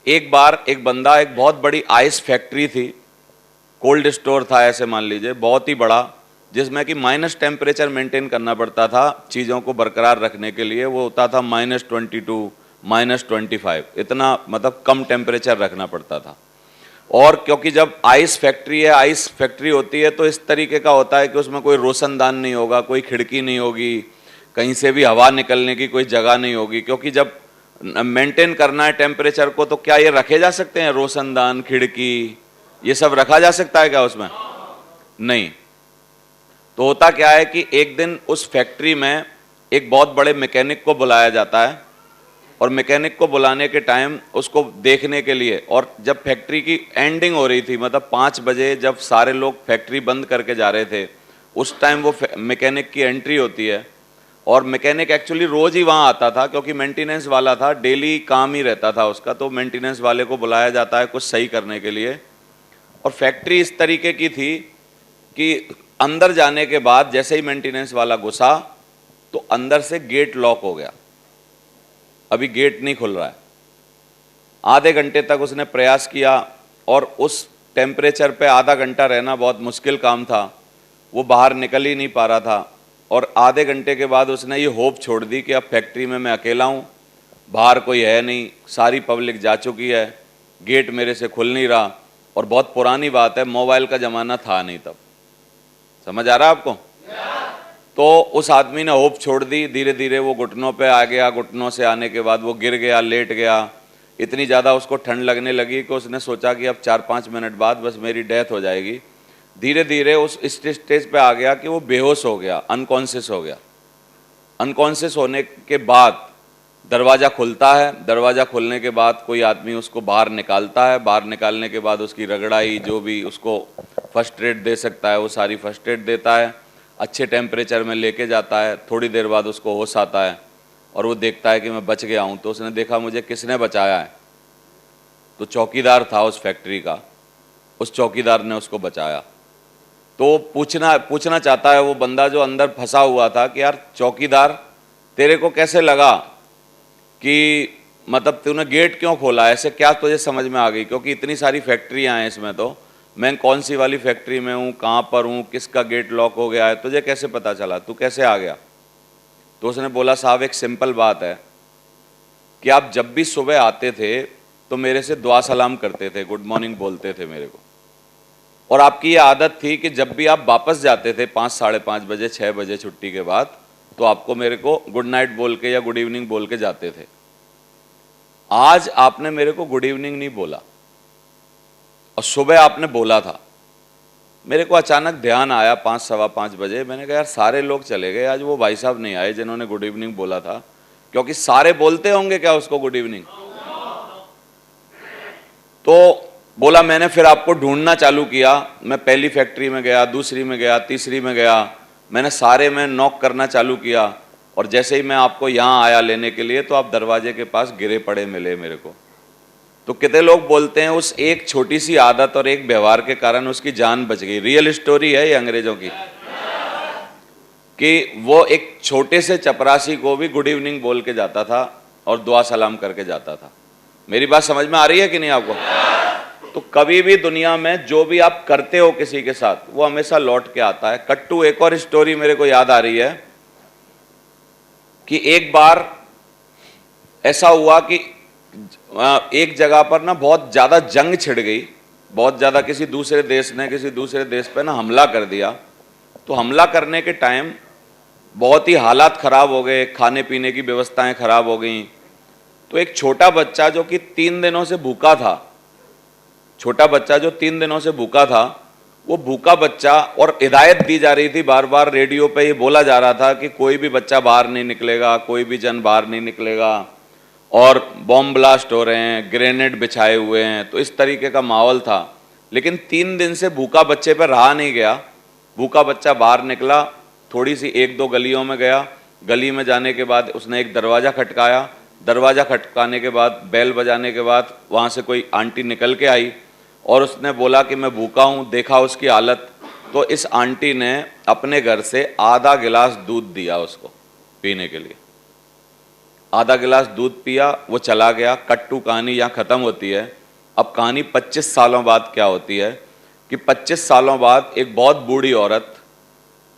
एक बार एक बंदा, एक बहुत बड़ी आइस फैक्ट्री थी, कोल्ड स्टोर था ऐसे मान लीजिए, बहुत ही बड़ा, जिसमें कि माइनस टेम्परेचर मेंटेन करना पड़ता था चीज़ों को बरकरार रखने के लिए। वो होता था -22, -25, इतना मतलब कम टेम्परेचर रखना पड़ता था। और क्योंकि जब आइस फैक्ट्री है, आइस फैक्ट्री होती है तो इस तरीके का होता है कि उसमें कोई रोशनदान नहीं होगा, कोई खिड़की नहीं होगी, कहीं से भी हवा निकलने की कोई जगह नहीं होगी, क्योंकि जब मेंटेन करना है टेम्परेचर को तो क्या ये रखे जा सकते हैं रोशनदान, खिड़की, ये सब रखा जा सकता है क्या उसमें? नहीं। तो होता क्या है कि एक दिन उस फैक्ट्री में एक बहुत बड़े मैकेनिक को बुलाया जाता है, और मैकेनिक को बुलाने के टाइम उसको देखने के लिए, और जब फैक्ट्री की एंडिंग हो रही थी, मतलब 5 बजे जब सारे लोग फैक्ट्री बंद करके जा रहे थे, उस टाइम वो मैकेनिक की एंट्री होती है। और मैकेनिक एक्चुअली रोज ही वहाँ आता था, क्योंकि मेंटेनेंस वाला था, डेली काम ही रहता था उसका, तो मेंटेनेंस वाले को बुलाया जाता है कुछ सही करने के लिए। और फैक्ट्री इस तरीके की थी कि अंदर जाने के बाद जैसे ही मेंटेनेंस वाला घुसा तो अंदर से गेट लॉक हो गया, अभी गेट नहीं खुल रहा है। आधे घंटे तक उसने प्रयास किया, और उस टेम्परेचर पे आधा घंटा रहना बहुत मुश्किल काम था, वो बाहर निकल ही नहीं पा रहा था। और आधे घंटे के बाद उसने ये होप छोड़ दी कि अब फैक्ट्री में मैं अकेला हूँ, बाहर कोई है नहीं, सारी पब्लिक जा चुकी है, गेट मेरे से खुल नहीं रहा। और बहुत पुरानी बात है, मोबाइल का ज़माना था नहीं तब, समझ आ रहा है आपको? तो उस आदमी ने होप छोड़ दी, धीरे धीरे वो घुटनों पे आ गया, घुटनों से आने के बाद वो गिर गया, लेट गया। इतनी ज़्यादा उसको ठंड लगने लगी कि उसने सोचा कि अब 4-5 मिनट बाद बस मेरी डेथ हो जाएगी। धीरे धीरे उस स्टेज पे आ गया कि वो बेहोश हो गया, अनकॉन्शियस हो गया। अनकॉन्शियस होने के बाद दरवाज़ा खुलता है, दरवाज़ा खुलने के बाद कोई आदमी उसको बाहर निकालता है, बाहर निकालने के बाद उसकी रगड़ाई, जो भी उसको फर्स्ट एड दे सकता है वो सारी फर्स्ट एड देता है, अच्छे टेम्परेचर में लेके जाता है। थोड़ी देर बाद उसको होश आता है और वो देखता है कि मैं बच गया हूँ। तो उसने देखा मुझे किसने बचाया है, तो चौकीदार था उस फैक्ट्री का, उस चौकीदार ने उसको बचाया। तो पूछना चाहता है वो बंदा जो अंदर फंसा हुआ था कि यार चौकीदार, तेरे को कैसे लगा कि मतलब तूने गेट क्यों खोला, ऐसे क्या तुझे समझ में आ गई? क्योंकि इतनी सारी फैक्ट्रियाँ हैं इसमें, तो मैं कौन सी वाली फैक्ट्री में हूँ, कहाँ पर हूँ, किसका गेट लॉक हो गया है, तुझे कैसे पता चला, तू कैसे आ गया? तो उसने बोला साहब एक सिंपल बात है कि आप जब भी सुबह आते थे तो मेरे से दुआ सलाम करते थे, गुड मॉर्निंग बोलते थे मेरे को, और आपकी ये आदत थी कि जब भी आप वापस जाते थे 5, साढ़े 5 बजे, 6 बजे छुट्टी के बाद, तो आपको मेरे को गुड नाइट बोल के या गुड इवनिंग बोल के जाते थे। आज आपने मेरे को गुड इवनिंग नहीं बोला और सुबह आपने बोला था। मेरे को अचानक ध्यान आया 5, सवा 5 बजे, मैंने कहा यार सारे लोग चले गए, आज वो भाई साहब नहीं आए जिन्होंने गुड इवनिंग बोला था, क्योंकि सारे बोलते होंगे क्या उसको गुड इवनिंग? तो बोला मैंने फिर आपको ढूंढना चालू किया, मैं पहली फैक्ट्री में गया, दूसरी में गया, तीसरी में गया, मैंने सारे में नॉक करना चालू किया, और जैसे ही मैं आपको यहाँ आया लेने के लिए तो आप दरवाजे के पास गिरे पड़े मिले मेरे को। तो कितने लोग बोलते हैं उस एक छोटी सी आदत और एक व्यवहार के कारण उसकी जान बच गई। रियल स्टोरी है ये अंग्रेजों की, कि वो एक छोटे से चपरासी को भी गुड इवनिंग बोल के जाता था और दुआ सलाम करके जाता था। मेरी बात समझ में आ रही है कि नहीं आपको? तो कभी भी दुनिया में जो भी आप करते हो किसी के साथ, वो हमेशा लौट के आता है। कट्टू, एक और स्टोरी मेरे को याद आ रही है कि एक बार ऐसा हुआ कि एक जगह पर ना बहुत ज़्यादा जंग छिड़ गई, बहुत ज़्यादा, किसी दूसरे देश ने किसी दूसरे देश पे ना हमला कर दिया। तो हमला करने के टाइम बहुत ही हालात ख़राब हो गए, खाने पीने की व्यवस्थाएं ख़राब हो गई। तो एक छोटा बच्चा जो कि 3 दिनों से भूखा था, छोटा बच्चा जो 3 दिनों से भूखा था, वो भूखा बच्चा, और हिदायत दी जा रही थी, बार बार रेडियो पे ये बोला जा रहा था कि कोई भी बच्चा बाहर नहीं निकलेगा, कोई भी जन बाहर नहीं निकलेगा, और बॉम्ब ब्लास्ट हो रहे हैं, ग्रेनेड बिछाए हुए हैं, तो इस तरीके का माहौल था। लेकिन 3 दिन से भूखा बच्चे पर रहा नहीं गया। भूखा बच्चा बाहर निकला, थोड़ी सी 1-2 गलियों में गया, गली में जाने के बाद उसने एक दरवाज़ा खटकाया, दरवाज़ा खटकाने के बाद बेल बजाने के बाद वहाँ से कोई आंटी निकल के आई और उसने बोला कि मैं भूखा हूँ। देखा उसकी हालत, तो इस आंटी ने अपने घर से आधा गिलास दूध दिया उसको पीने के लिए। आधा गिलास दूध पिया, वो चला गया, कट्टू कहानी यहाँ खत्म होती है। अब कहानी 25 सालों बाद क्या होती है कि 25 सालों बाद एक बहुत बूढ़ी औरत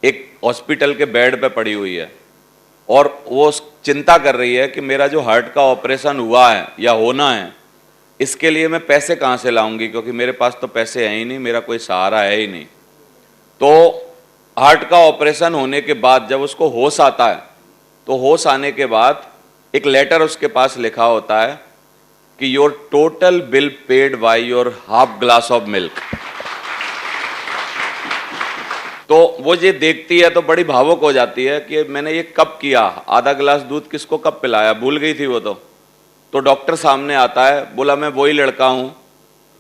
एक हॉस्पिटल के बेड पे पड़ी हुई है और वो चिंता कर रही है कि मेरा जो हार्ट का ऑपरेशन हुआ है या होना है, इसके लिए मैं पैसे कहाँ से लाऊंगी, क्योंकि मेरे पास तो पैसे हैं ही नहीं, मेरा कोई सहारा है ही नहीं। तो हार्ट का ऑपरेशन होने के बाद जब उसको होश आता है, तो होश आने के बाद एक लेटर उसके पास लिखा होता है कि your total bill paid by your half glass of milk. तो वो ये देखती है तो बड़ी भावुक हो जाती है कि मैंने ये कब किया, आधा गिलास दूध किसको कब पिलाया, भूल गई थी वो तो डॉक्टर सामने आता है, बोला मैं वही लड़का हूं,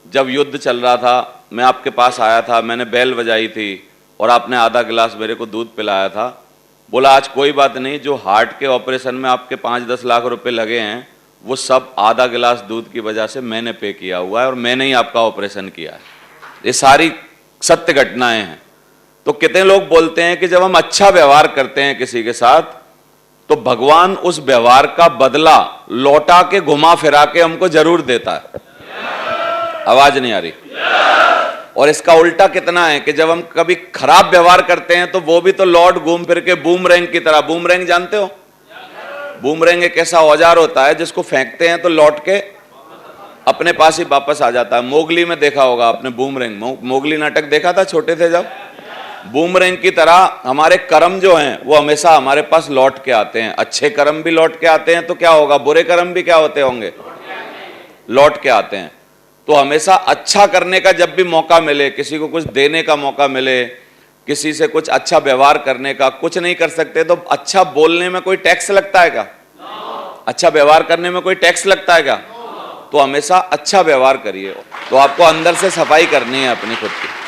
जब युद्ध चल रहा था मैं आपके पास आया था, मैंने बेल बजाई थी और आपने आधा गिलास मेरे को दूध पिलाया था। बोला आज कोई बात नहीं, जो हार्ट के ऑपरेशन में आपके 5-10 लाख रुपए लगे हैं वो सब आधा गिलास दूध की वजह से मैंने पे किया हुआ है और मैंने ही आपका ऑपरेशन किया है। ये सारी सत्य घटनाएं हैं। तो कितने लोग बोलते हैं कि जब हम अच्छा व्यवहार करते हैं किसी के साथ तो भगवान उस व्यवहार का बदला लौटा के घुमा फिरा के हमको जरूर देता है। आवाज नहीं आ रही। और इसका उल्टा कितना है कि जब हम कभी खराब व्यवहार करते हैं तो वो भी तो लौट घूम फिर के बूमरैंग की तरह, बूमरैंग जानते हो? बूमरैंग एक ऐसा औजार होता है जिसको फेंकते हैं तो लौट के अपने पास ही वापस आ जाता है। मोगली में देखा होगा आपने बूमरैंग, मोगली नाटक देखा था छोटे थे जब? बूमरैंग की तरह हमारे कर्म जो हैं वो हमेशा हमारे पास लौट के आते हैं। अच्छे कर्म भी लौट के आते हैं तो क्या होगा, बुरे कर्म भी क्या होते होंगे, लौट के आते हैं। तो हमेशा अच्छा करने का जब भी मौका मिले, किसी को कुछ देने का मौका मिले, किसी से कुछ अच्छा व्यवहार करने का, कुछ नहीं कर सकते तो अच्छा बोलने में कोई टैक्स लगता है क्या? अच्छा व्यवहार करने में कोई टैक्स लगता है क्या? तो हमेशा अच्छा व्यवहार करिए। तो आपको अंदर से सफाई करनी है अपनी खुद की।